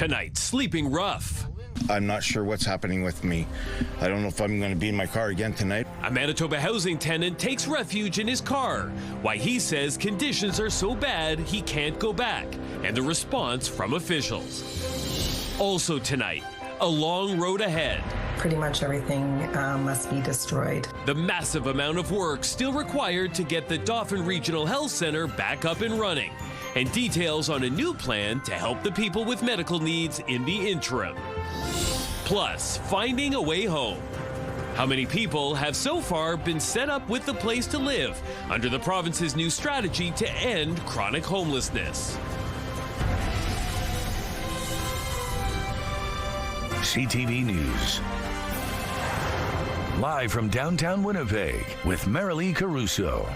Tonight, sleeping rough. I'm not sure what's happening with me. I don't know if I'm going to be in my car again tonight. A Manitoba housing tenant takes refuge in his car. Why he says conditions are so bad he can't go back. And the response from officials. Also tonight, a long road ahead. Pretty much everything must be destroyed. The massive amount of work still required to get the Dauphin Regional Health Centre back up and running. And details on a new plan to help the people with medical needs in the interim. Plus, finding a way home. How many people have so far been set up with the place to live under the province's new strategy to end chronic homelessness? CTV News. Live from downtown Winnipeg with Marilee Caruso.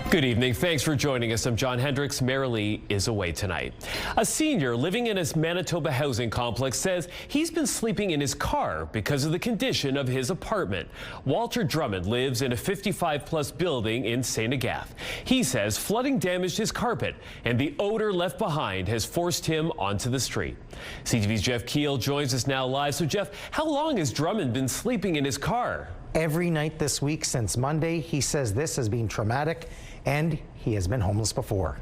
Good evening. Thanks for joining us. I'm John Hendricks. Marilee is away tonight. A senior living in his Manitoba housing complex says he's been sleeping in his car because of the condition of his apartment. Walter Drummond lives in a 55-plus building in St. Agathe. He says flooding damaged his carpet, and the odor left behind has forced him onto the street. CTV's Jeff Keel joins us now live. So, Jeff, how long has Drummond been sleeping in his car? Every night this week since Monday. He says this has been traumatic, and he has been homeless before.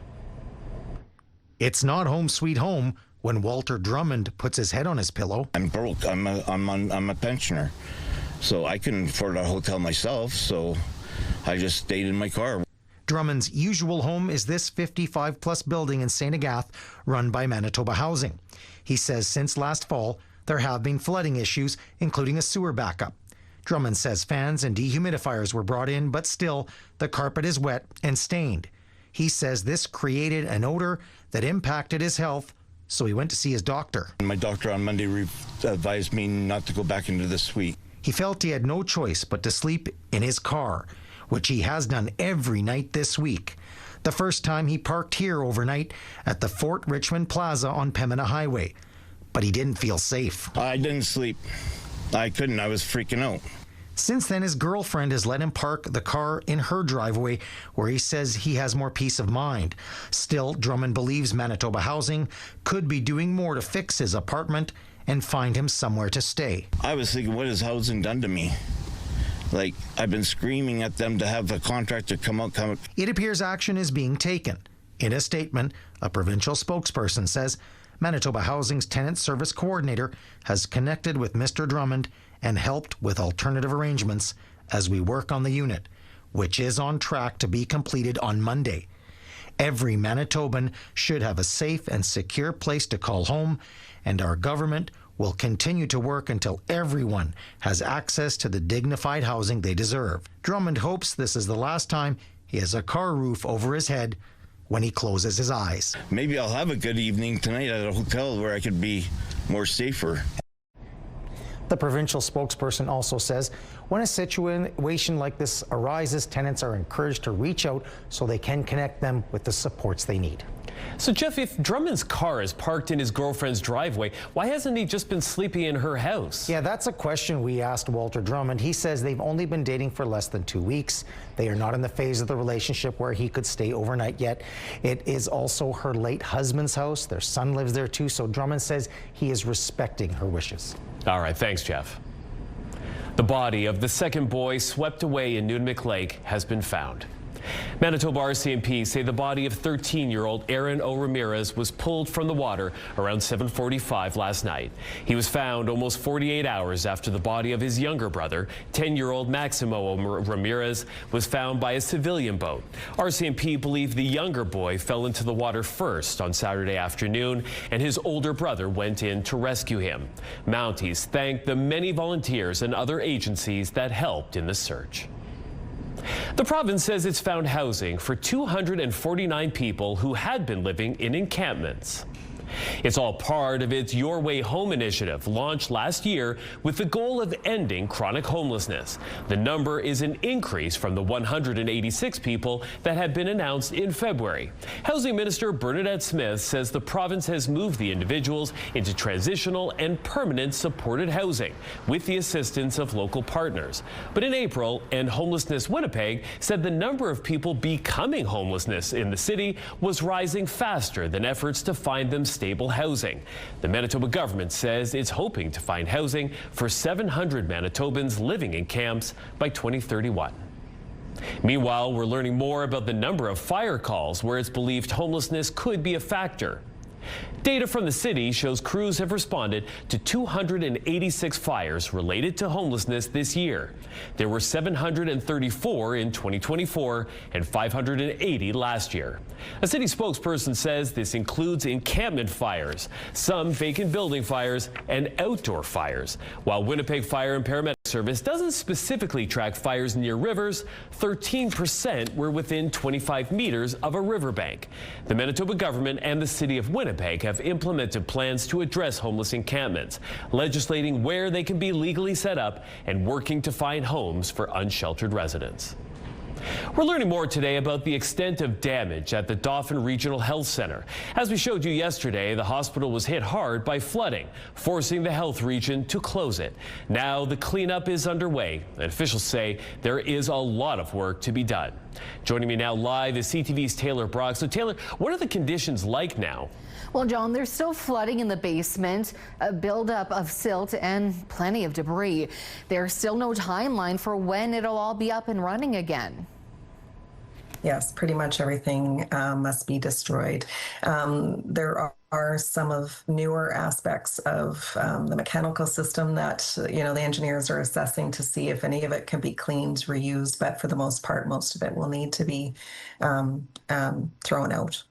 It's not home sweet home when Walter Drummond puts his head on his pillow. I'm broke. I'm a pensioner, so I couldn't afford a hotel myself, so I just stayed in my car. Drummond's usual home is this 55-plus building in St. Agathe run by Manitoba Housing. He says since last fall, there have been flooding issues, including a sewer backup. Drummond says fans and dehumidifiers were brought in, but still, the carpet is wet and stained. He says this created an odor that impacted his health, so he went to see his doctor. My doctor on Monday advised me not to go back into the suite. He felt he had no choice but to sleep in his car, which he has done every night this week. The first time he parked here overnight at the Fort Richmond Plaza on Pembina Highway, but he didn't feel safe. I didn't sleep. I couldn't. I was freaking out. Since then, his girlfriend has let him park the car in her driveway, where he says he has more peace of mind. Still, Drummond believes Manitoba Housing could be doing more to fix his apartment and find him somewhere to stay. I was thinking, what has housing done to me? Like, I've been screaming at them to have a contractor come out. It appears action is being taken. In a statement, a provincial spokesperson says Manitoba Housing's tenant service coordinator has connected with Mr. Drummond and helped with alternative arrangements as we work on the unit, which is on track to be completed on Monday. Every Manitoban should have a safe and secure place to call home, and our government will continue to work until everyone has access to the dignified housing they deserve. Drummond hopes this is the last time he has a car roof over his head when he closes his eyes. Maybe I'll have a good evening tonight at a hotel where I could be more safer. The provincial spokesperson also says when a situation like this arises, tenants are encouraged to reach out so they can connect them with the supports they need. So, Jeff, if Drummond's car is parked in his girlfriend's driveway, why hasn't he just been sleeping in her house? Yeah, that's a question we asked Walter Drummond. He says they've only been dating for less than 2 weeks. They are not in the phase of the relationship where he could stay overnight yet. It is also her late husband's house. Their son lives there too, so Drummond says he is respecting her wishes. All right, thanks, Jeff. The body of the second boy swept away in Nunavik Lake has been found. Manitoba RCMP say the body of 13-year-old Aaron O. Ramirez was pulled from the water around 7:45 last night. He was found almost 48 hours after the body of his younger brother, 10-year-old Maximo Ramirez, was found by a civilian boat. RCMP believe the younger boy fell into the water first on Saturday afternoon, and his older brother went in to rescue him. Mounties thanked the many volunteers and other agencies that helped in the search. The province says it's found housing for 249 people who had been living in encampments. It's all part of its Your Way Home initiative, launched last year with the goal of ending chronic homelessness. The number is an increase from the 186 people that had been announced in February. Housing Minister Bernadette Smith says the province has moved the individuals into transitional and permanent supported housing with the assistance of local partners. But in April, and Homelessness Winnipeg said the number of people becoming homelessness in the city was rising faster than efforts to find them stable housing. The Manitoba government says it's hoping to find housing for 700 Manitobans living in camps by 2031. Meanwhile, we're learning more about the number of fire calls where it's believed homelessness could be a factor. Data from the city shows crews have responded to 286 fires related to homelessness this year. There were 734 in 2024 and 580 last year. A city spokesperson says this includes encampment fires, some vacant building fires, and outdoor fires. While Winnipeg Fire and Paramedic Service doesn't specifically track fires near rivers, 13% were within 25 meters of a riverbank. The Manitoba government and the city of Winnipeg have implemented plans to address homeless encampments, legislating where they can be legally set up and working to find homes for unsheltered residents. We're learning more today about the extent of damage at the Dauphin Regional Health Center. As we showed you yesterday, the hospital was hit hard by flooding, forcing the health region to close it. Now the cleanup is underway, and officials say there is a lot of work to be done. Joining me now live is CTV's Taylor Brock. So Taylor, what are the conditions like now? Well, John, there's still flooding in the basement, a buildup of silt and plenty of debris. There's still no timeline for when it'll all be up and running again. Yes, pretty much everything must be destroyed. There are some of newer aspects of the mechanical system that, the engineers are assessing to see if any of it can be cleaned, reused, but for the most part, most of it will need to be thrown out.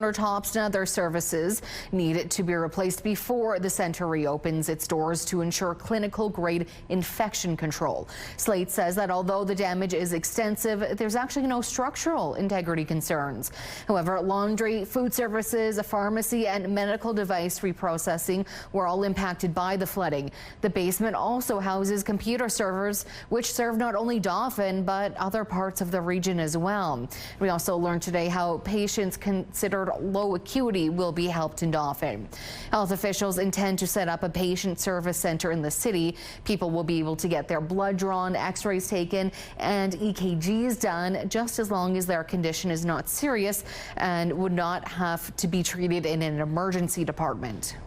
Countertops and other services need to be replaced before the center reopens its doors to ensure clinical grade infection control. Slate says that although the damage is extensive, there's actually no structural integrity concerns. However, laundry, food services, a pharmacy and medical device reprocessing were all impacted by the flooding. The basement also houses computer servers which serve not only Dauphin but other parts of the region as well. We also learned today how patients considered low acuity will be helped in Dauphin. Health officials intend to set up a patient service center in the city. People will be able to get their blood drawn, x-rays taken, and EKGs done just as long as their condition is not serious and would not have to be treated in an emergency department.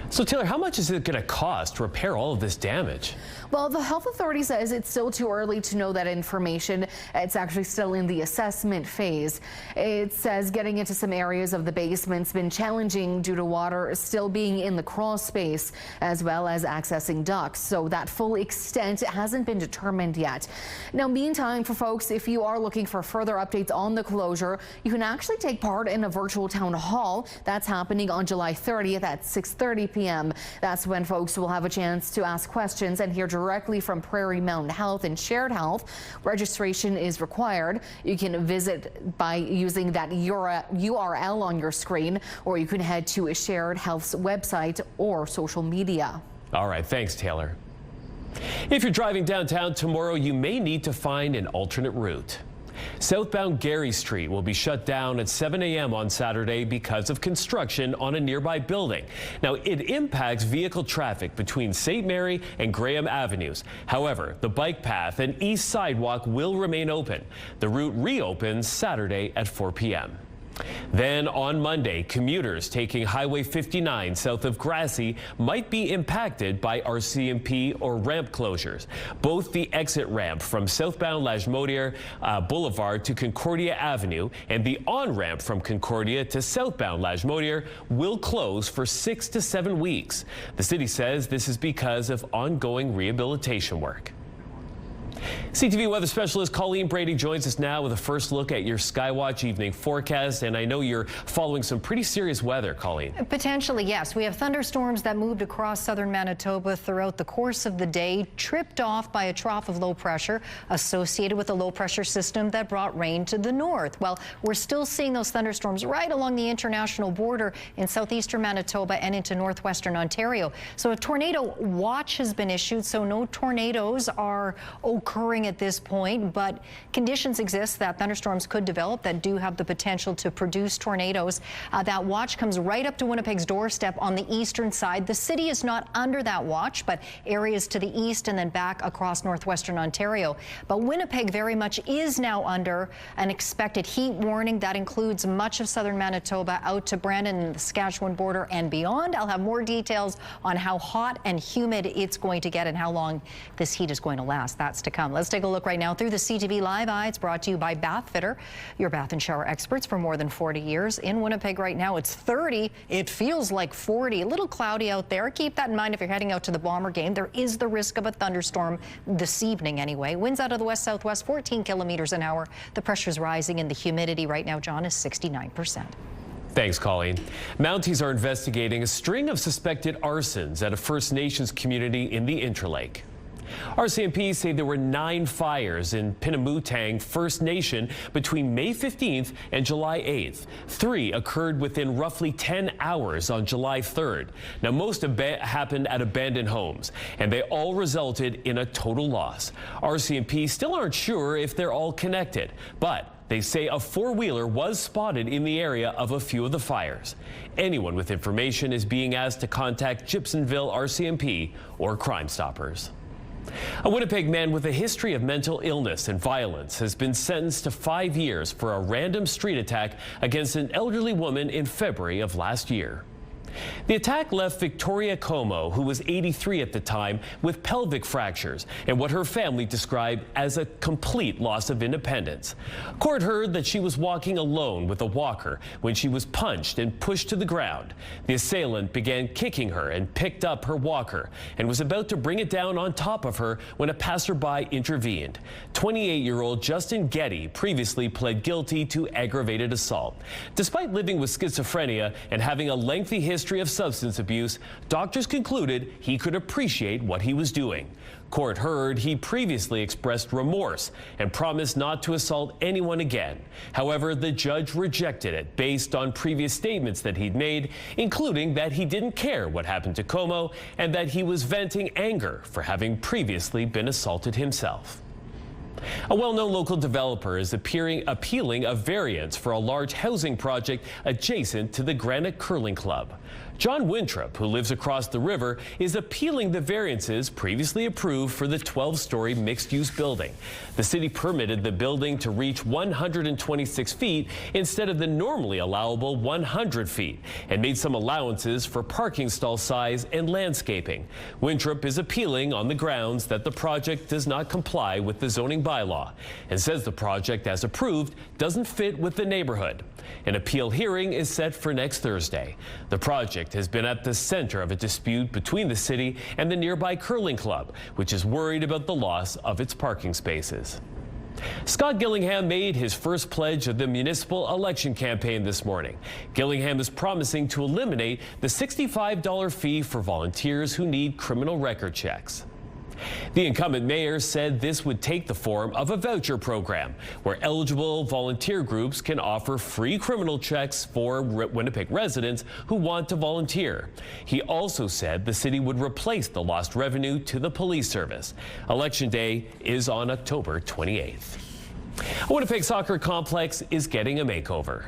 So Taylor, how much is it going to cost to repair all of this damage? Well, the health authority says it's still too early to know that information. It's actually still in the assessment phase. It says getting into some areas of the basement's been challenging due to water still being in the crawl space as well as accessing ducts. So that full extent hasn't been determined yet. Now, meantime, for folks, if you are looking for further updates on the closure, you can actually take part in a virtual town hall. That's happening on July 30th at 6:30 p.m. That's when folks will have a chance to ask questions and hear directly from Prairie Mountain Health and Shared Health. Registration is required. You can visit by using that URL on your screen, or you can head to Shared Health's website or social media. All right, thanks, Taylor. If you're driving downtown tomorrow, you may need to find an alternate route. Southbound Gary Street will be shut down at 7 a.m. on Saturday because of construction on a nearby building. Now, it impacts vehicle traffic between St. Mary and Graham Avenues. However, the bike path and east sidewalk will remain open. The route reopens Saturday at 4 p.m. Then on Monday, commuters taking Highway 59 south of Grassy might be impacted by RCMP or ramp closures. Both the exit ramp from southbound Lajmodiere Boulevard to Concordia Avenue and the on-ramp from Concordia to southbound Lajmodiere will close for 6 to 7 weeks. The city says this is because of ongoing rehabilitation work. CTV weather specialist Colleen Brady joins us now with a first look at your Skywatch evening forecast. And I know you're following some pretty serious weather, Colleen. Potentially, yes. We have thunderstorms that moved across southern Manitoba throughout the course of the day, tripped off by a trough of low pressure associated with a low pressure system that brought rain to the north. Well, we're still seeing those thunderstorms right along the international border in southeastern Manitoba and into northwestern Ontario. So a tornado watch has been issued, so no tornadoes are occurring occurring at this point, but conditions exist that thunderstorms could develop that do have the potential to produce tornadoes. That watch comes right up to Winnipeg's doorstep on the eastern side. The city is not under that watch, but areas to the east and then back across northwestern Ontario. But Winnipeg very much is now under an expected heat warning. That includes much of southern Manitoba out to Brandon and the Saskatchewan border and beyond. I'll have more details on how hot and humid it's going to get and how long this heat is going to last. That's to come. Let's take a look right now through the CTV Live Eye. It's brought to you by Bath Fitter, your bath and shower experts for more than 40 years. In Winnipeg right now, it's 30. It feels like 40. A little cloudy out there. Keep that in mind if you're heading out to the Bomber game. There is the risk of a thunderstorm this evening anyway. Winds out of the west-southwest, 14 kilometers an hour. The pressure's rising and the humidity right now, John, is 69%. Thanks, Colleen. Mounties are investigating a string of suspected arsons at a First Nations community in the Interlake. RCMP say there were 9 fires in Pinamutang First Nation between May 15th and July 8th. 3 occurred within roughly 10 hours on July 3rd. Now, most happened at abandoned homes, and they all resulted in a total loss. RCMP still aren't sure if they're all connected, but they say a 4-wheeler was spotted in the area of a few of the fires. Anyone with information is being asked to contact Gibsonville RCMP or Crime Stoppers. A Winnipeg man with a history of mental illness and violence has been sentenced to 5 years for a random street attack against an elderly woman in February of last year. The attack left Victoria Como, who was 83 at the time, with pelvic fractures and what her family described as a complete loss of independence. Court heard that she was walking alone with a walker when she was punched and pushed to the ground. The assailant began kicking her and picked up her walker and was about to bring it down on top of her when a passerby intervened. 28-year-old Justin Getty previously pled guilty to aggravated assault. Despite living with schizophrenia and having a lengthy history of substance abuse, doctors concluded he could appreciate what he was doing. Court heard he previously expressed remorse and promised not to assault anyone again. However, the judge rejected it based on previous statements that he'd made, including that he didn't care what happened to Como and that he was venting anger for having previously been assaulted himself. A well-known local developer is appealing a variance for a large housing project adjacent to the Granite Curling Club. John Winthrop, who lives across the river, is appealing the variances previously approved for the 12-story mixed-use building. The city permitted the building to reach 126 feet instead of the normally allowable 100 feet and made some allowances for parking stall size and landscaping. Winthrop is appealing on the grounds that the project does not comply with the zoning bylaw and says the project, as approved, doesn't fit with the neighborhood. An appeal hearing is set for next Thursday. The project has been at the center of a dispute between the city and the nearby curling club, which is worried about the loss of its parking spaces. Scott Gillingham made his first pledge of the municipal election campaign this morning. Gillingham is promising to eliminate the $65 fee for volunteers who need criminal record checks. The incumbent mayor said this would take the form of a voucher program where eligible volunteer groups can offer free criminal checks for Winnipeg residents who want to volunteer. He also said the city would replace the lost revenue to the police service. Election day is on October 28th. A Winnipeg soccer complex is getting a makeover.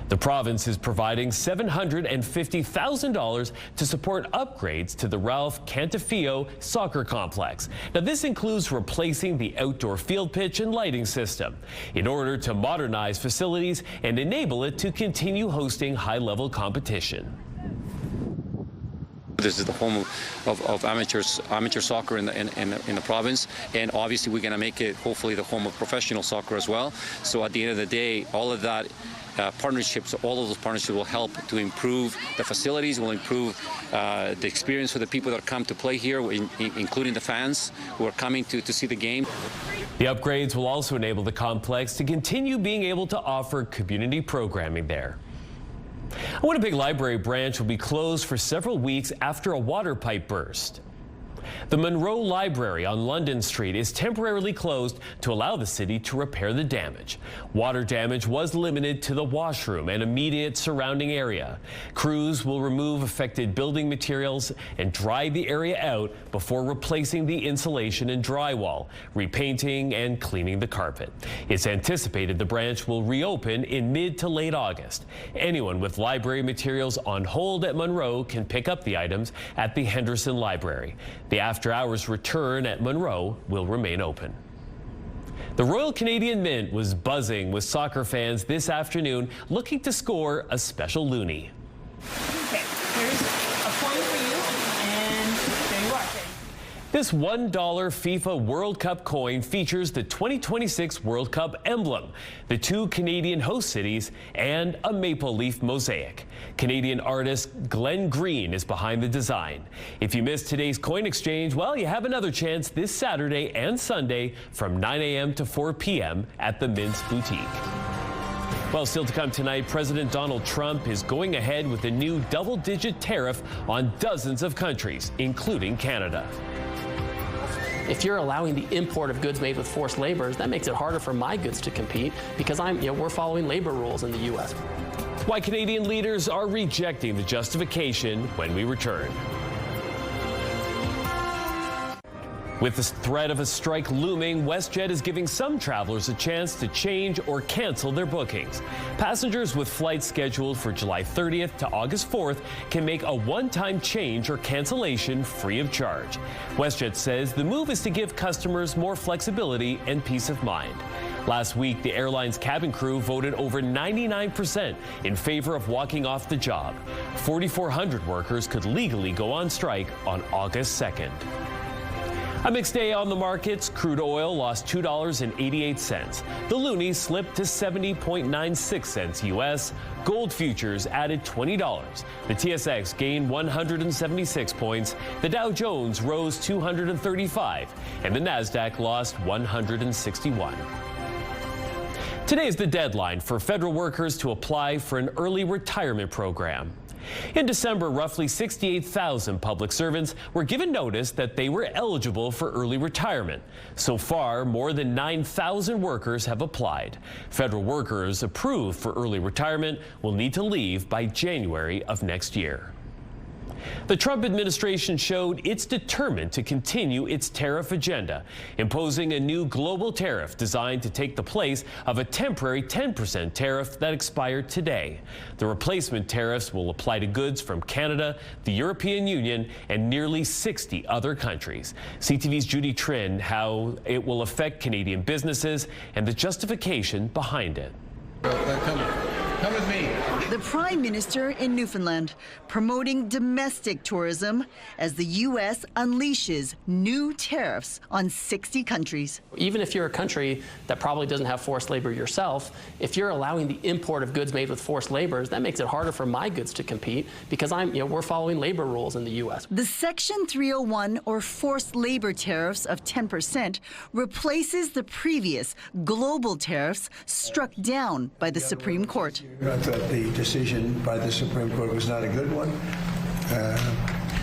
The province is providing $750,000 to support upgrades to the Ralph Cantafio soccer complex. Now, this includes replacing the outdoor field pitch and lighting system in order to modernize facilities and enable it to continue hosting high-level competition. This is the home of amateur soccer in the province, and obviously we're going to make it hopefully the home of professional soccer as well. So at the end of the day, all of that partnerships, all of those partnerships will help to improve the facilities, will improve the experience for the people that come to play here, including the fans who are coming to see the game. The upgrades will also enable the complex to continue being able to offer community programming there. A Winnipeg Library branch will be closed for several weeks after a water pipe burst. The Monroe Library on London Street is temporarily closed to allow the city to repair the damage. Water damage was limited to the washroom and immediate surrounding area. Crews will remove affected building materials and dry the area out before replacing the insulation and drywall, repainting and cleaning the carpet. It's anticipated the branch will reopen in mid to late August. Anyone with library materials on hold at Monroe can pick up the items at the Henderson Library. The after-hours return at Monroe will remain open. The Royal Canadian Mint was buzzing with soccer fans this afternoon, looking to score a special loonie. Okay, here's a point for you, and there you are. This $1 FIFA World Cup coin features the 2026 World Cup emblem, the 2 Canadian host cities, and a maple leaf mosaic. Canadian artist Glenn Green is behind the design. If you missed today's coin exchange, well, you have another chance this Saturday and Sunday from 9 a.m. to 4 p.m. at the Mint's Boutique. Well, still to come tonight, President Donald Trump is going ahead with a new double-digit tariff on dozens of countries, including Canada. If you're allowing the import of goods made with forced labor, that makes it harder for my goods to compete because we're following labor rules in the U.S. Why Canadian leaders are rejecting the justification when we return. With the threat of a strike looming, WestJet is giving some travelers a chance to change or cancel their bookings. Passengers with flights scheduled for July 30th to August 4th can make a one-time change or cancellation free of charge. WestJet says the move is to give customers more flexibility and peace of mind. Last week, the airline's cabin crew voted over 99% in favor of walking off the job. 4,400 workers could legally go on strike on August 2nd. A mixed day on the markets. Crude oil lost $2.88. The loonie slipped to 70.96 cents U.S. Gold futures added $20. The TSX gained 176 points. The Dow Jones rose 235, and the Nasdaq lost 161. Today is the deadline for federal workers to apply for an early retirement program. In December, roughly 68,000 public servants were given notice that they were eligible for early retirement. So far, more than 9,000 workers have applied. Federal workers approved for early retirement will need to leave by January of next year. The Trump administration showed it's determined to continue its tariff agenda, imposing a new global tariff designed to take the place of a temporary 10% tariff that expired today. The replacement tariffs will apply to goods from Canada, the European Union, and nearly 60 other countries. CTV's Judy Trin, how it will affect Canadian businesses and the justification behind it. Come with me. The Prime Minister in Newfoundland promoting domestic tourism as the U.S. unleashes new tariffs on 60 countries. Even if you're a country that probably doesn't have forced labor yourself, if you're allowing the import of goods made with forced labor, that makes it harder for my goods to compete because we're following labor rules in the U.S. The Section 301 or forced labor tariffs of 10% replaces the previous global tariffs struck down by the Supreme Court. I thought the decision by the Supreme Court was not a good one,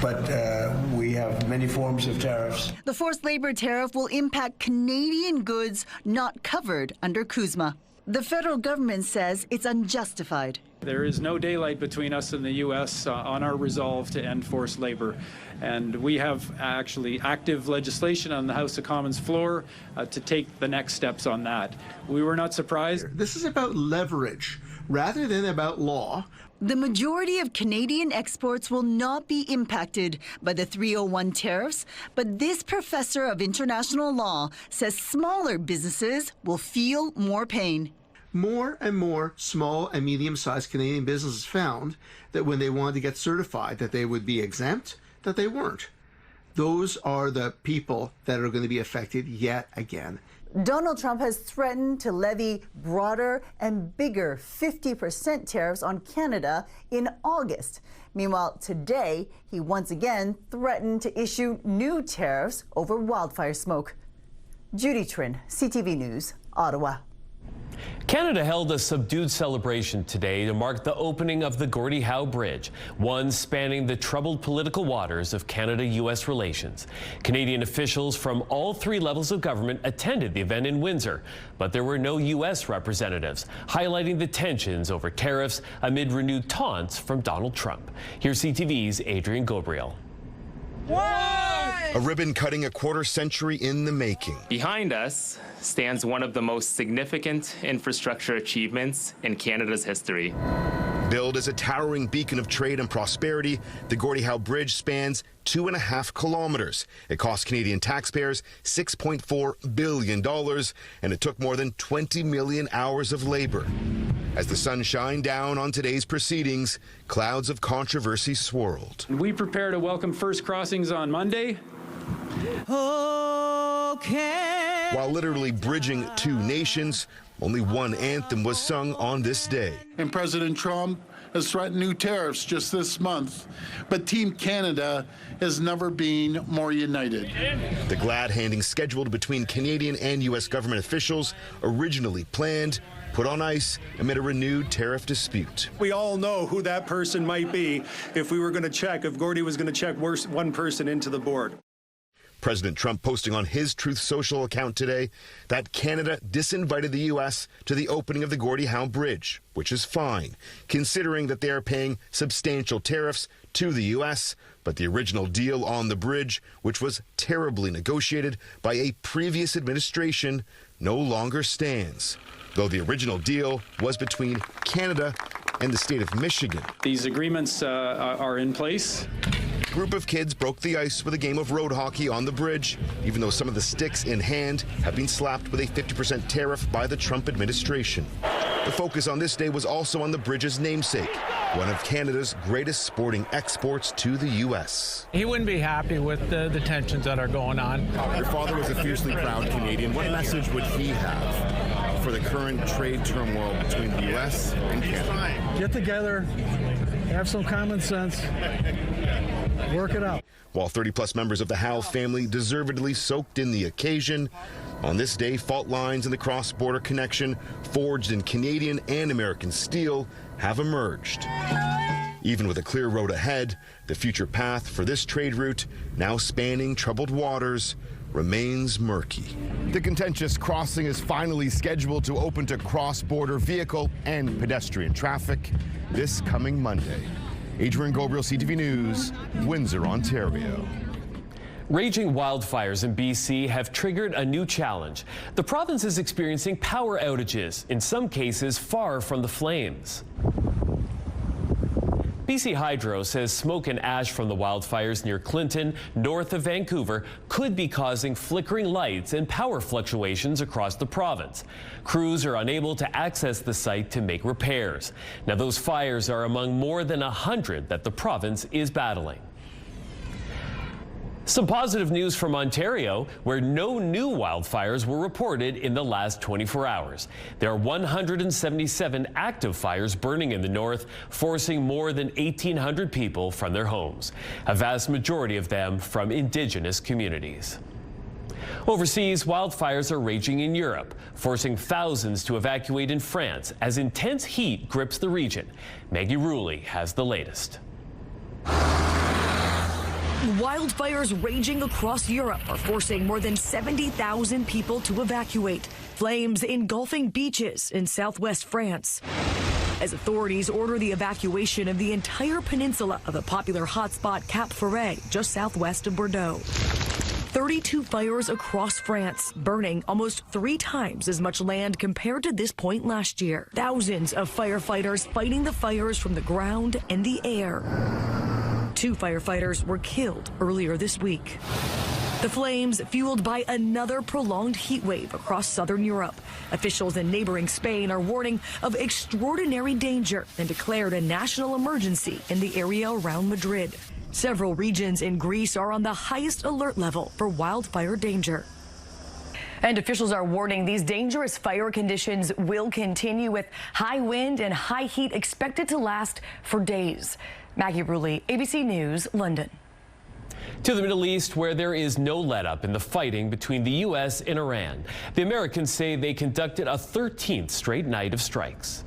but we have many forms of tariffs. The forced labor tariff will impact Canadian goods not covered under CUSMA. The federal government says it's unjustified. There is no daylight between us and the U.S. On our resolve to end forced labor. And we have actually active legislation on the House of Commons floor to take the next steps on that. We were not surprised. This is about leverage rather than about law. The majority of Canadian exports will not be impacted by the 301 tariffs, but this professor of international law says smaller businesses will feel more pain. More and more small and medium-sized Canadian businesses found that when they wanted to get certified that they would be exempt, that they weren't. Those are the people that are going to be affected yet again. Donald Trump has threatened to levy broader and bigger 50% tariffs on Canada in August. Meanwhile, today, he once again threatened to issue new tariffs over wildfire smoke. Judy Trin, CTV News, Ottawa. Canada held a subdued celebration today to mark the opening of the Gordie Howe Bridge, one spanning the troubled political waters of Canada-U.S. relations. Canadian officials from all three levels of government attended the event in Windsor, but there were no U.S. representatives, highlighting the tensions over tariffs amid renewed taunts from Donald Trump. Here's CTV's Adrian Gabriel. A ribbon cutting a quarter century in the making. Behind us stands one of the most significant infrastructure achievements in Canada's history. Billed as a towering beacon of trade and prosperity, the Gordie Howe Bridge spans 2.5 kilometers. It cost Canadian taxpayers $6.4 billion, and it took more than 20 million hours of labor. As the sun shined down on today's proceedings, clouds of controversy swirled. We prepare to welcome first crossings on Monday. Okay. While literally bridging two nations, only one anthem was sung on this day. And President Trump has threatened new tariffs just this month, but Team Canada has never been more united. The glad-handing scheduled between Canadian and U.S. government officials, originally planned, put on ice amid a renewed tariff dispute. We all know who that person might be if we were going to check, if Gordie was going to check one person into the board. President Trump posting on his Truth Social account today that Canada disinvited the U.S. to the opening of the Gordie Howe Bridge, which is fine, considering that they are paying substantial tariffs to the U.S., but the original deal on the bridge, which was terribly negotiated by a previous administration, no longer stands, though the original deal was between Canada and the state of Michigan. These agreements are in place. A group of kids broke the ice with a game of road hockey on the bridge, even though some of the sticks in hand have been slapped with a 50% tariff by the Trump administration. The focus on this day was also on the bridge's namesake, one of Canada's greatest sporting exports to the U.S. He wouldn't be happy with the tensions that are going on. Your father was a fiercely proud Canadian. What message would he have for the current trade turmoil between the U.S. and Canada? Get together, have some common sense, work it out. While 30-plus members of the Howe family deservedly soaked in the occasion, on this day, fault lines in the cross-border connection, forged in Canadian and American steel, have emerged. Even with a clear road ahead, the future path for this trade route, now spanning troubled waters, remains murky. The contentious crossing is finally scheduled to open to cross-border vehicle and pedestrian traffic this coming Monday. Adrian Gabriel, CTV News, Windsor, Ontario. Raging wildfires in BC have triggered a new challenge. The province is experiencing power outages, in some cases far from the flames. BC Hydro says smoke and ash from the wildfires near Clinton, north of Vancouver, could be causing flickering lights and power fluctuations across the province. Crews are unable to access the site to make repairs. Now, those fires are among more than 100 that the province is battling. Some positive news from Ontario, where no new wildfires were reported in the last 24 hours. There are 177 active fires burning in the north, forcing more than 1,800 people from their homes, a vast majority of them from Indigenous communities. Overseas, wildfires are raging in Europe, forcing thousands to evacuate in France as intense heat grips the region. Maggie Ruley has the latest. Wildfires raging across Europe are forcing more than 70,000 people to evacuate. Flames engulfing beaches in southwest France, as authorities order the evacuation of the entire peninsula of the popular hotspot Cap Ferret, just southwest of Bordeaux. 32 fires across France, burning almost 3 times as much land compared to this point last year. Thousands of firefighters fighting the fires from the ground and the air. 2 firefighters were killed earlier this week. The flames fueled by another prolonged heat wave across southern Europe. Officials in neighboring Spain are warning of extraordinary danger and declared a national emergency in the area around Madrid. Several regions in Greece are on the highest alert level for wildfire danger. And officials are warning these dangerous fire conditions will continue, with high wind and high heat expected to last for days. Maggie Ruley, ABC News, London. To the Middle East, where there is no let-up in the fighting between the U.S. and Iran. The Americans say they conducted a 13th straight night of strikes.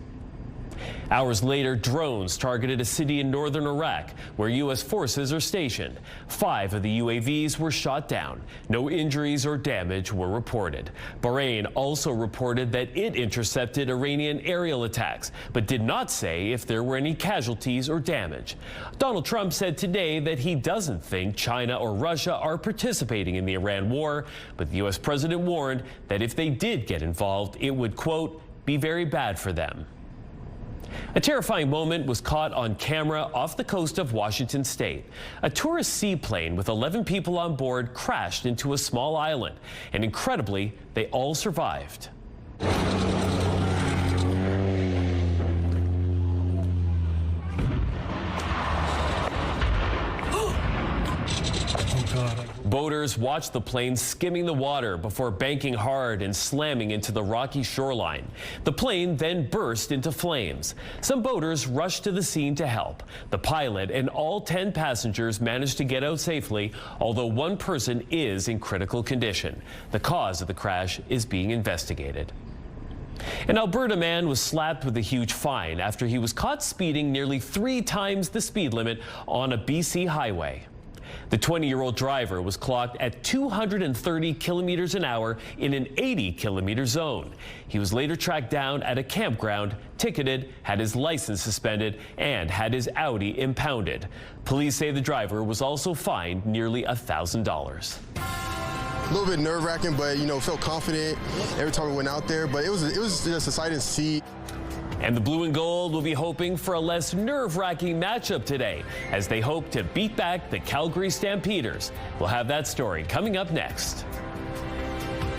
Hours later, drones targeted a city in northern Iraq where U.S. forces are stationed. 5 of the UAVs were shot down. No injuries or damage were reported. Bahrain also reported that it intercepted Iranian aerial attacks, but did not say if there were any casualties or damage. Donald Trump said today that he doesn't think China or Russia are participating in the Iran war, but the U.S. president warned that if they did get involved, it would, quote, be very bad for them. A terrifying moment was caught on camera off the coast of Washington state. A tourist seaplane with 11 people on board crashed into a small island, and incredibly, they all survived. Boaters watched the plane skimming the water before banking hard and slamming into the rocky shoreline. The plane then burst into flames. Some boaters rushed to the scene to help. The pilot and all 10 passengers managed to get out safely, although one person is in critical condition. The cause of the crash is being investigated. An Alberta man was slapped with a huge fine after he was caught speeding nearly 3 times the speed limit on a BC highway. The 20-year-old driver was clocked at 230 kilometers an hour in an 80-kilometer zone. He was later tracked down at a campground, ticketed, had his license suspended, and had his Audi impounded. Police say the driver was also fined nearly $1,000. A little bit nerve-wracking, but, felt confident every time we went out there. But it was just a sight to see. And the blue and gold will be hoping for a less nerve-wracking matchup today as they hope to beat back the Calgary Stampeders. We'll have that story coming up next.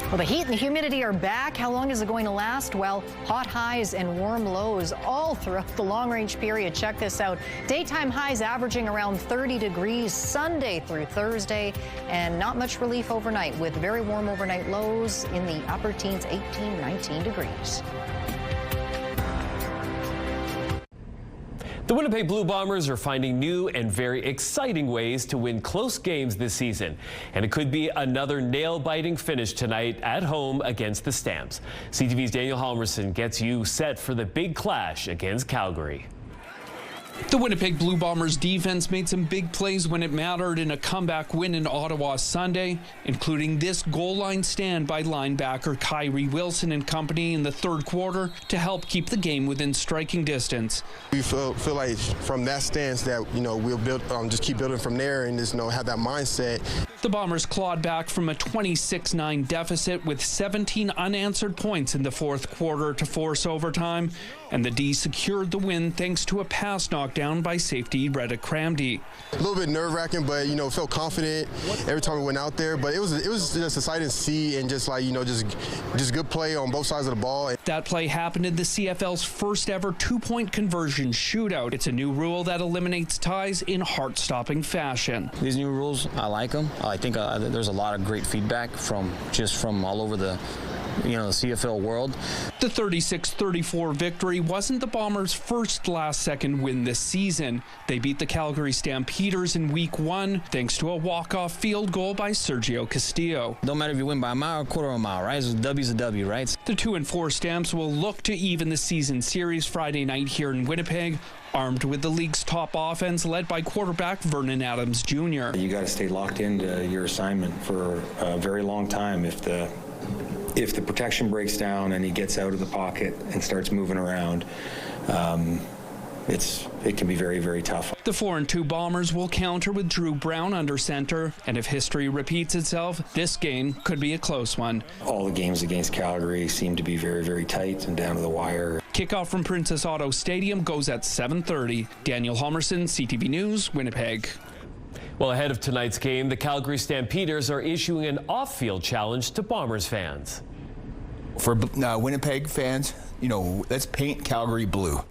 Well, the heat and the humidity are back. How long is it going to last? Well, hot highs and warm lows all throughout the long-range period. Check this out. Daytime highs averaging around 30 degrees Sunday through Thursday, and not much relief overnight with very warm overnight lows in the upper teens, 18, 19 degrees. The Winnipeg Blue Bombers are finding new and very exciting ways to win close games this season. And it could be another nail-biting finish tonight at home against the Stamps. CTV's Daniel Halmerson gets you set for the big clash against Calgary. The Winnipeg Blue Bombers defense made some big plays when it mattered in a comeback win in Ottawa Sunday, including this goal line stand by linebacker Kyrie Wilson and company in the third quarter to help keep the game within striking distance. We feel like from that stance that, we'll build, just keep building from there and just, have that mindset. The Bombers clawed back from a 26-9 deficit with 17 unanswered points in the fourth quarter to force overtime, and the D secured the win thanks to a pass knockdown by safety Retta Cramdy. A little bit nerve-wracking, but felt confident every time we went out there. But it was just exciting to see and just just good play on both sides of the ball. That play happened in the CFL's first ever 2-point conversion shootout. It's a new rule that eliminates ties in heart-stopping fashion. These new rules, I like them. I think there's a lot of great feedback from all over the CFL world. The 36-34 victory wasn't the Bombers' first last-second win this season. They beat the Calgary Stampeders in Week 1 thanks to a walk-off field goal by Sergio Castillo. Don't matter if you win by a mile or quarter of a mile, right? A W's a W, right? The 2-4 Stamps will look to even the season series Friday night here in Winnipeg, armed with the league's top offense led by quarterback Vernon Adams Jr. You got to stay locked into your assignment for a very long time. If the protection breaks down and he gets out of the pocket and starts moving around, it can be very, very tough. The 4-2 Bombers will counter with Drew Brown under center, and if history repeats itself, this game could be a close one. All the games against Calgary seem to be very, very tight and down to the wire. Kickoff from Princess Auto Stadium goes at 7:30. Daniel Halmerson, CTV News, Winnipeg. Well, ahead of tonight's game, the Calgary Stampeders are issuing an off-field challenge to Bombers fans. For Winnipeg fans, let's paint Calgary blue.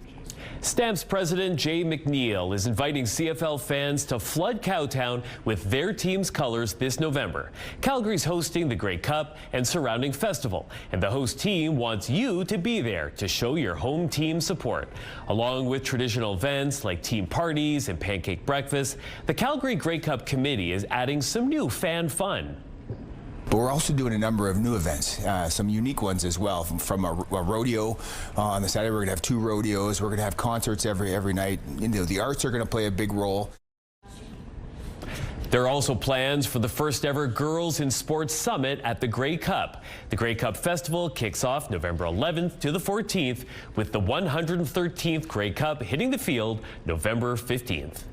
Stamps president Jay McNeil is inviting CFL fans to flood Cowtown with their team's colors this November. Calgary's hosting the Grey Cup and surrounding festival, and the host team wants you to be there to show your home team support. Along with traditional events like team parties and pancake breakfast, the Calgary Grey Cup committee is adding some new fan fun. But we're also doing a number of new events, some unique ones as well. From a rodeo on the Saturday, we're going to have 2 rodeos. We're going to have concerts every night. You know, the arts are going to play a big role. There are also plans for the first ever Girls in Sports Summit at the Grey Cup. The Grey Cup Festival kicks off November 11th to the 14th, with the 113th Grey Cup hitting the field November 15th.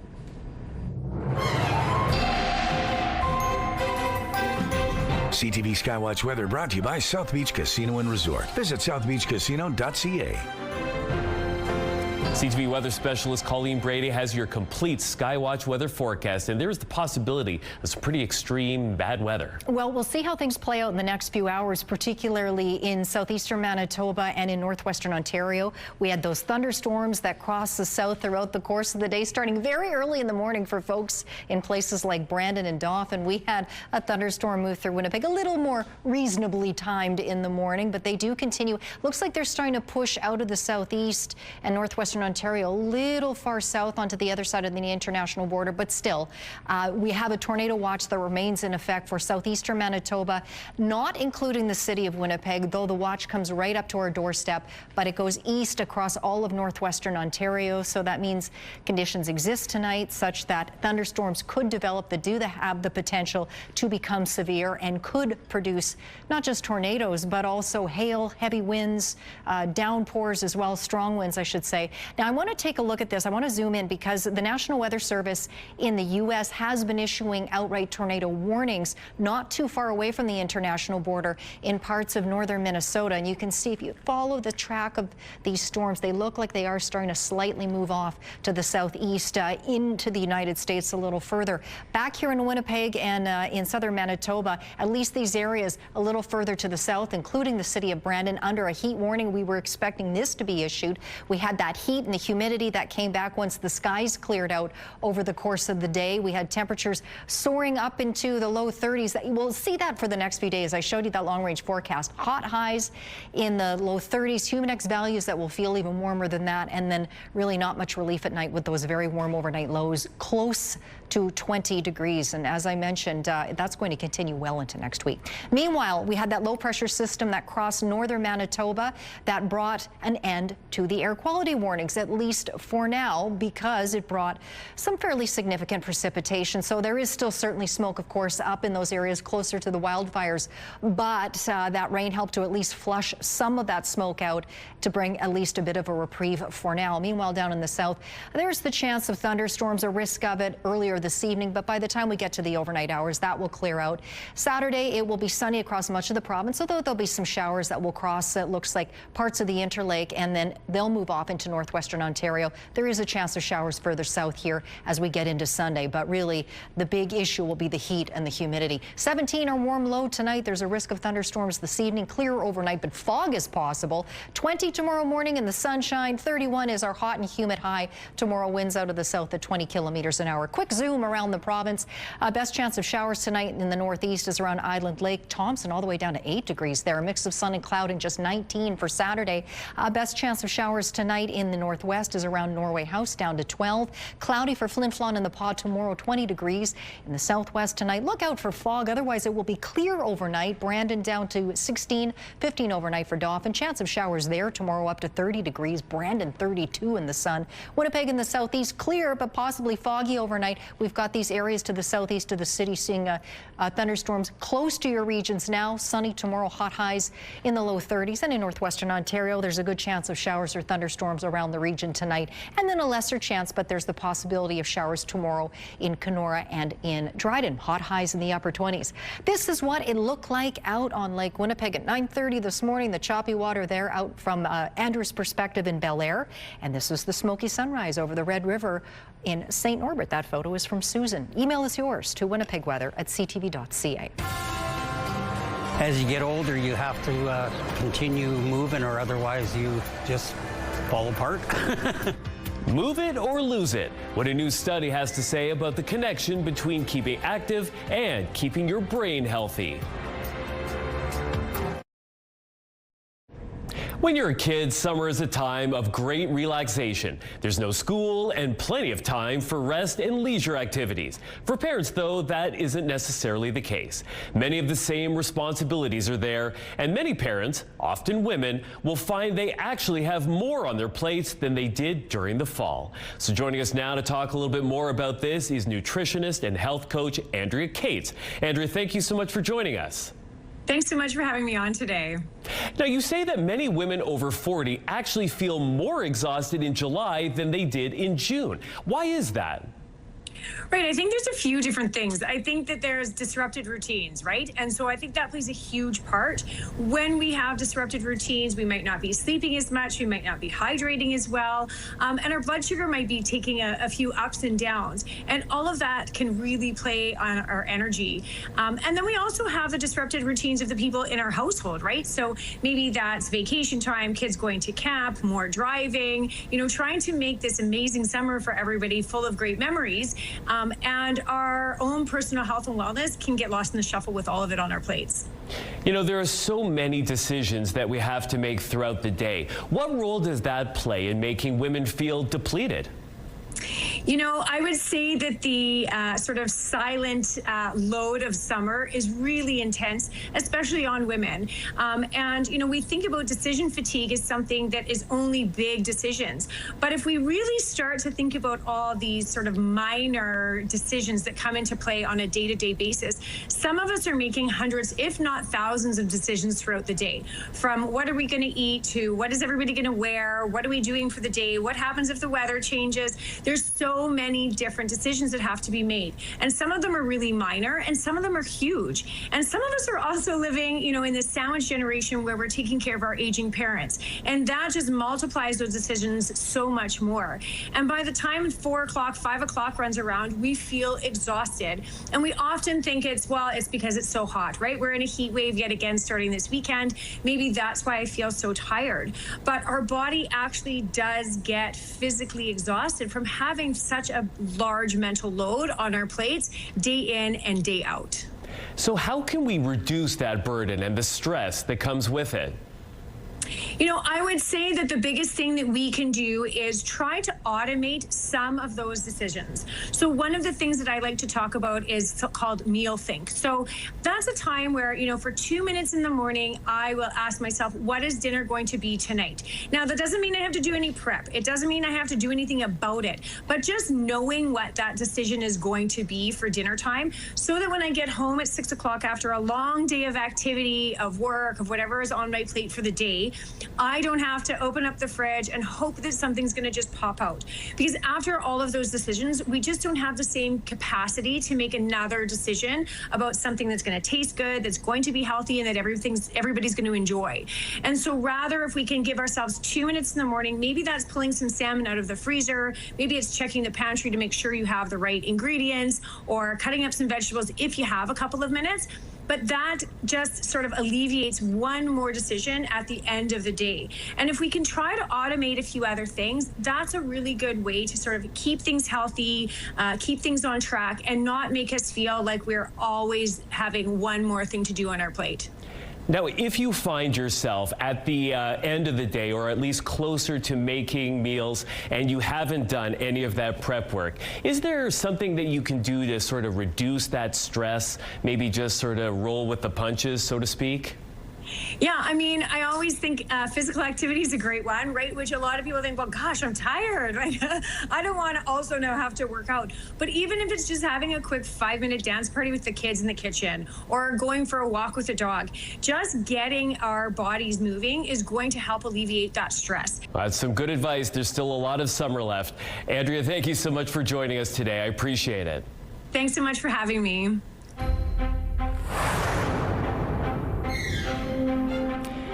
CTV Skywatch weather brought to you by South Beach Casino and Resort. Visit southbeachcasino.ca. CTV weather specialist Colleen Brady has your complete Skywatch weather forecast, and there's the possibility of some pretty extreme bad weather. Well, we'll see how things play out in the next few hours, particularly in southeastern Manitoba and in northwestern Ontario. We had those thunderstorms that crossed the south throughout the course of the day, starting very early in the morning for folks in places like Brandon and Dauphin. We had a thunderstorm move through Winnipeg, a little more reasonably timed in the morning, but they do continue. Looks like they're starting to push out of the southeast and northwestern Ontario, a little far south onto the other side of the international border, but still, we have a tornado watch that remains in effect for southeastern Manitoba, not including the city of Winnipeg, though the watch comes right up to our doorstep, but it goes east across all of northwestern Ontario, so that means conditions exist tonight such that thunderstorms could develop that do have the potential to become severe and could produce not just tornadoes, but also hail, heavy winds, downpours as well, strong winds, I should say. Now, I want to take a look at this. I want to zoom in because the National Weather Service in the U.S. has been issuing outright tornado warnings not too far away from the international border in parts of northern Minnesota. And you can see if you follow the track of these storms, they look like they are starting to slightly move off to the southeast into the United States a little further. Back here in Winnipeg and in southern Manitoba, at least these areas a little further to the south, including the city of Brandon, under a heat warning. We were expecting this to be issued. We had that heat and the humidity that came back once the skies cleared out over the course of the day. We had temperatures soaring up into the low 30s. We'll see that for the next few days. I showed you that long-range forecast. Hot highs in the low 30s, humidex values that will feel even warmer than that, and then really not much relief at night with those very warm overnight lows close to 20 degrees. And as I mentioned, that's going to continue well into next week. Meanwhile, we had that low pressure system that crossed northern Manitoba that brought an end to the air quality warnings, at least for now, because it brought some fairly significant precipitation. So there is still certainly smoke, of course, up in those areas closer to the wildfires, but that rain helped to at least flush some of that smoke out to bring at least a bit of a reprieve for now. Meanwhile, down in the south, there's the chance of thunderstorms, a risk of it earlier this evening, but by the time we get to the overnight hours, that will clear out. Saturday, it will be sunny across much of the province, although there'll be some showers that will cross, it looks like, parts of the Interlake, and then they'll move off into northwestern Ontario. There is a chance of showers further south here as we get into Sunday, but really the big issue will be the heat and the humidity. 17 our warm low tonight. There's a risk of thunderstorms this evening. Clear overnight, but fog is possible. 20 tomorrow morning in the sunshine. 31 is our hot and humid high. Tomorrow, winds out of the south at 20 kilometers an hour. Quick zoom around the province. Best chance of showers tonight in the northeast is around Island Lake, Thompson, all the way down to 8 degrees there. A mix of sun and cloud and just 19 for Saturday. Best chance of showers tonight in the northwest is around Norway House, down to 12. Cloudy for Flin Flon and the Pas tomorrow, 20 degrees. In the southwest tonight, look out for fog. Otherwise, it will be clear overnight. Brandon down to 16, 15 overnight for Dauphin. Chance of showers there tomorrow up to 30 degrees. Brandon 32 in the sun. Winnipeg in the southeast, clear but possibly foggy overnight. We've got these areas to the southeast of the city seeing thunderstorms close to your regions now. Sunny tomorrow, hot highs in the low 30s. And in northwestern Ontario, there's a good chance of showers or thunderstorms around the region tonight. And then a lesser chance, but there's the possibility of showers tomorrow in Kenora and in Dryden. Hot highs in the upper 20s. This is what it looked like out on Lake Winnipeg at 9:30 this morning. The choppy water there out from Andrew's perspective in Bel Air. And this is the smoky sunrise over the Red River in St. Norbert. That photo is from Susan. Email is yours to winnipegweather@ctv.ca. As you get older, you have to continue moving, or otherwise you just fall apart. Move it or lose it. What a new study has to say about the connection between keeping active and keeping your brain healthy. When you're a kid, summer is a time of great relaxation. There's no school and plenty of time for rest and leisure activities. For parents, though, that isn't necessarily the case. Many of the same responsibilities are there, and many parents, often women, will find they actually have more on their plates than they did during the fall. So joining us now to talk a little bit more about this is nutritionist and health coach Andrea Cates. Andrea, thank you so much for joining us. Thanks so much for having me on today. Now, you say that many women over 40 actually feel more exhausted in July than they did in June. Why is that? Right. I think there's a few different things. I think that there's disrupted routines, right? And so I think that plays a huge part. When we have disrupted routines, we might not be sleeping as much, we might not be hydrating as well, and our blood sugar might be taking a few ups and downs. And all of that can really play on our energy. And then we also have the disrupted routines of the people in our household, right? So maybe that's vacation time, kids going to camp, more driving, trying to make this amazing summer for everybody full of great memories. And our own personal health and wellness can get lost in the shuffle with all of it on our plates. There are so many decisions that we have to make throughout the day. What role does that play in making women feel depleted? I would say that the sort of silent load of summer is really intense, especially on women. And we think about decision fatigue as something that is only big decisions. But if we really start to think about all these sort of minor decisions that come into play on a day-to-day basis, some of us are making hundreds, if not thousands, of decisions throughout the day. From what are we going to eat to what is everybody going to wear? What are we doing for the day? What happens if the weather changes? There's so many different decisions that have to be made. And some of them are really minor and some of them are huge. And some of us are also living, in this sandwich generation where we're taking care of our aging parents. And that just multiplies those decisions so much more. And by the time 4 o'clock, 5 o'clock runs around, we feel exhausted. And we often think it's because it's so hot, right? We're in a heat wave yet again starting this weekend. Maybe that's why I feel so tired. But our body actually does get physically exhausted from having such a large mental load on our plates day in and day out. So how can we reduce that burden and the stress that comes with it? I would say that the biggest thing that we can do is try to automate some of those decisions. So one of the things that I like to talk about is called meal think. So that's a time where, for 2 minutes in the morning, I will ask myself, what is dinner going to be tonight? Now, that doesn't mean I have to do any prep. It doesn't mean I have to do anything about it, but just knowing what that decision is going to be for dinner time, so that when I get home at 6 o'clock after a long day of activity, of work, of whatever is on my plate for the day, I don't have to open up the fridge and hope that something's going to just pop out. Because after all of those decisions, we just don't have the same capacity to make another decision about something that's going to taste good, that's going to be healthy, and that everybody's going to enjoy. And so rather, if we can give ourselves 2 minutes in the morning, maybe that's pulling some salmon out of the freezer, maybe it's checking the pantry to make sure you have the right ingredients, or cutting up some vegetables if you have a couple of minutes. But that just sort of alleviates one more decision at the end of the day. And if we can try to automate a few other things, that's a really good way to sort of keep things healthy, keep things on track, and not make us feel like we're always having one more thing to do on our plate. Now, if you find yourself at the end of the day, or at least closer to making meals, and you haven't done any of that prep work, is there something that you can do to sort of reduce that stress, maybe just sort of roll with the punches, so to speak? Yeah, I always think physical activity is a great one, right? Which a lot of people think, well, gosh, I'm tired. Right? I don't want to also now have to work out. But even if it's just having a quick 5-minute dance party with the kids in the kitchen, or going for a walk with a dog, just getting our bodies moving is going to help alleviate that stress. That's some good advice. There's still a lot of summer left. Andrea, thank you so much for joining us today. I appreciate it. Thanks so much for having me.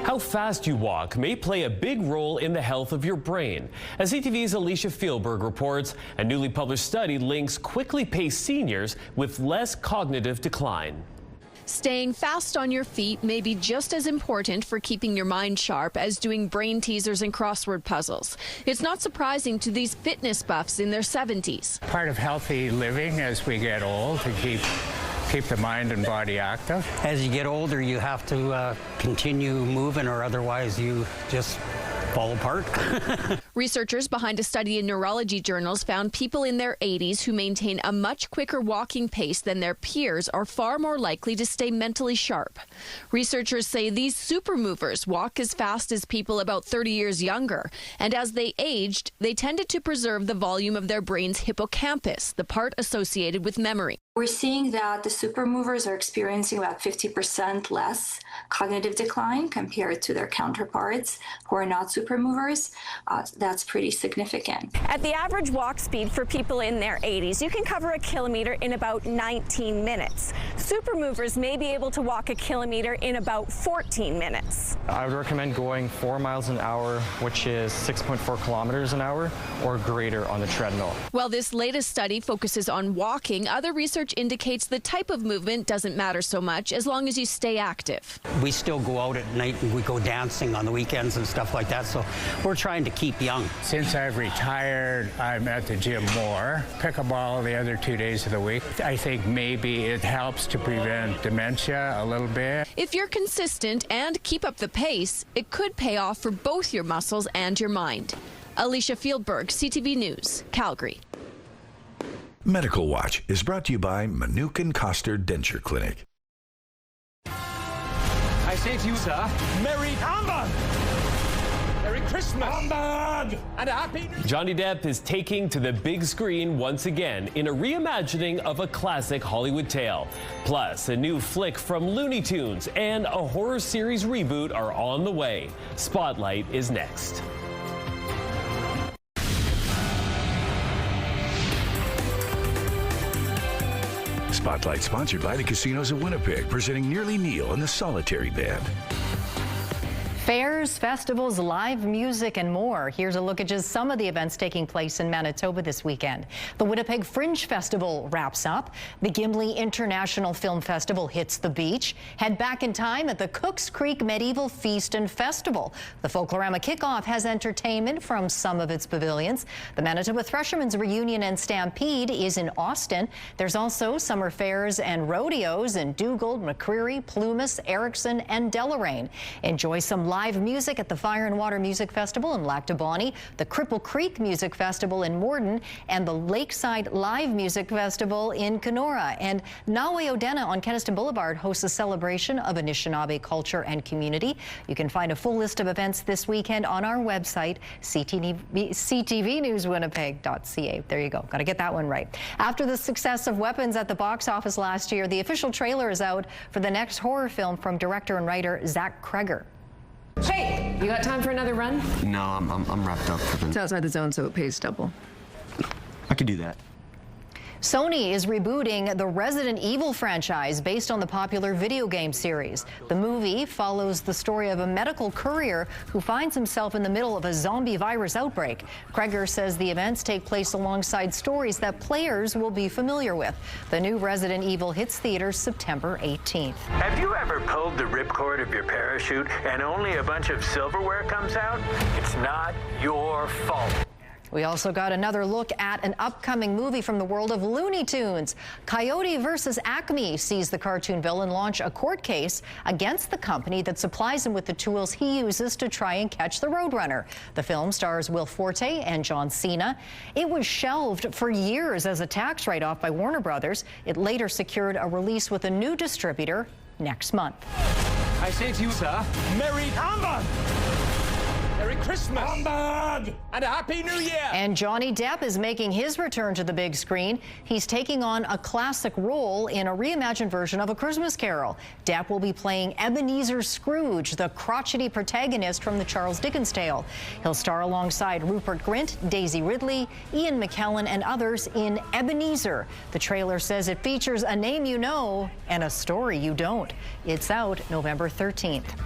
How fast you walk may play a big role in the health of your brain. As CTV's Alicia Fieldberg reports, a newly published study links quickly paced seniors with less cognitive decline. Staying fast on your feet may be just as important for keeping your mind sharp as doing brain teasers and crossword puzzles. It's not surprising to these fitness buffs in their 70s. Part of healthy living as we get old to keep the mind and body active. As you get older, you have to continue moving, or otherwise you just fall apart. Researchers behind a study in neurology journals found people in their 80s who maintain a much quicker walking pace than their peers are far more likely to stay mentally sharp. Researchers say these super movers walk as fast as people about 30 years younger, and as they aged, they tended to preserve the volume of their brain's hippocampus, the part associated with memory. We're seeing that the super movers are experiencing about 50% less cognitive decline compared to their counterparts who are not super movers. That's pretty significant. At the average walk speed for people in their 80s, you can cover a kilometer in about 19 minutes. Super movers may be able to walk a kilometer in about 14 minutes. I would recommend going 4 miles an hour, which is 6.4 kilometers an hour, or greater on the treadmill. While this latest study focuses on walking, other research indicates the type of movement doesn't matter so much as long as you stay active. We still go out at night and we go dancing on the weekends and stuff like that, so we're trying to keep young. Since I've retired, I'm at the gym more. Pickleball the other 2 days of the week. I think maybe it helps to prevent dementia a little bit. If you're consistent and keep up the pace, it could pay off for both your muscles and your mind. Alicia Fieldberg, CTV News, Calgary. Medical Watch is brought to you by Manukin Koster Denture Clinic. I say to you, sir, Merry Humbug! Merry Christmas! Humbug! And a Happy New Year! Johnny Depp is taking to the big screen once again in a reimagining of a classic Hollywood tale. Plus, a new flick from Looney Tunes and a horror series reboot are on the way. Spotlight is next. Spotlight sponsored by the Casinos of Winnipeg, presenting Nearly Neil and the Solitary Band. Fairs, festivals, live music, and more. Here's a look at just some of the events taking place in Manitoba this weekend. The Winnipeg Fringe Festival wraps up. The Gimli International Film Festival hits the beach. Head back in time at the Cooks Creek Medieval Feast and Festival. The Folklorama kickoff has entertainment from some of its pavilions. The Manitoba Threshermen's Reunion and Stampede is in Austin. There's also summer fairs and rodeos in Dugald, McCreary, Plumas, Erickson, and Deloraine. Enjoy some live music at the Fire and Water Music Festival in Lac du Bonnet, the Cripple Creek Music Festival in Morden, and the Lakeside Live Music Festival in Kenora. And Nawe Odena on Keniston Boulevard hosts a celebration of Anishinaabe culture and community. You can find a full list of events this weekend on our website, ctvnewswinnipeg.ca. There you go. Got to get that one right. After the success of Weapons at the box office last year, the official trailer is out for the next horror film from director and writer Zach Kreger. Hey, you got time for another run? No, I'm wrapped up for the... It's outside the zone, so it pays double. I could do that. Sony is rebooting the Resident Evil franchise based on the popular video game series. The movie follows the story of a medical courier who finds himself in the middle of a zombie virus outbreak. Kreger says the events take place alongside stories that players will be familiar with. The new Resident Evil hits theaters September 18th. Have you ever pulled the ripcord of your parachute and only a bunch of silverware comes out? It's not your fault. We also got another look at an upcoming movie from the world of Looney Tunes. Coyote vs. Acme sees the cartoon villain launch a court case against the company that supplies him with the tools he uses to try and catch the Roadrunner. The film stars Will Forte and John Cena. It was shelved for years as a tax write-off by Warner Brothers. It later secured a release with a new distributor next month. I say to you, sir, Merry Humbug! Merry Christmas! Humbug! And a Happy New Year! And Johnny Depp is making his return to the big screen. He's taking on a classic role in a reimagined version of A Christmas Carol. Depp will be playing Ebenezer Scrooge, the crotchety protagonist from the Charles Dickens tale. He'll star alongside Rupert Grint, Daisy Ridley, Ian McKellen, and others in Ebenezer. The trailer says it features a name you know and a story you don't. It's out November 13th.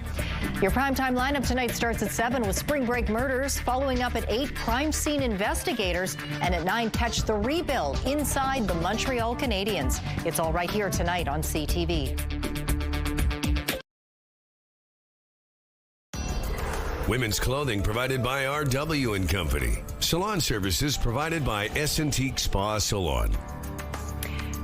Your primetime lineup tonight starts at 7 with Spring Break Murders, following up at 8, Crime Scene Investigators, and at 9, catch The Rebuild inside the Montreal Canadiens. It's all right here tonight on CTV. Women's clothing provided by RW & Company. Salon services provided by S&T Spa Salon.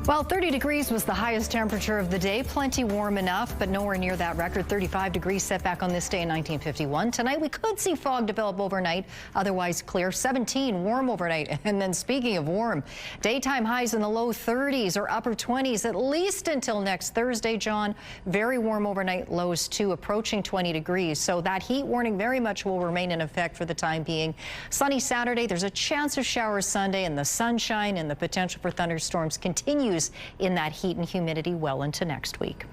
Well, 30 degrees was the highest temperature of the day. Plenty warm enough, but nowhere near that record 35 degrees set back on this day in 1951. Tonight, we could see fog develop overnight, otherwise clear. 17 warm overnight. And then speaking of warm, daytime highs in the low 30s or upper 20s, at least until next Thursday, John. Very warm overnight lows, too, approaching 20 degrees. So that heat warning very much will remain in effect for the time being. Sunny Saturday, there's a chance of showers Sunday, and the sunshine and the potential for thunderstorms continues in that heat and humidity well into next week.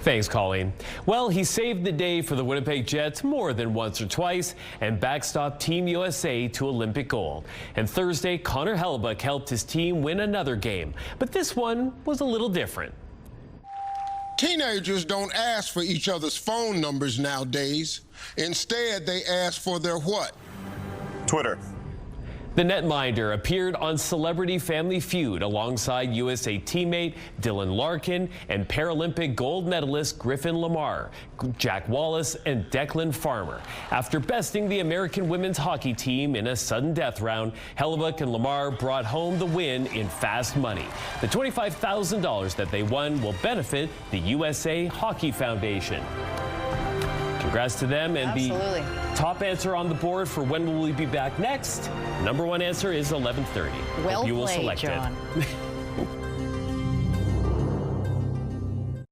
Thanks, Colleen. Well, he saved the day for the Winnipeg Jets more than once or twice and backstopped Team USA to Olympic gold. And Thursday, Connor Hellebuyck helped his team win another game. But this one was a little different. Teenagers don't ask for each other's phone numbers nowadays. Instead, they ask for their what? Twitter. The netminder appeared on Celebrity Family Feud alongside USA teammate Dylan Larkin and Paralympic gold medalist Griffin Lamar, Jack Wallace, and Declan Farmer. After besting the American women's hockey team in a sudden death round, Hellebuyck and Lamar brought home the win in fast money. The $25,000 that they won will benefit the USA Hockey Foundation. Congrats to them. And Absolutely. The top answer on the board for when will we be back next? Number one answer is 11:30. Well you will played, select John. it.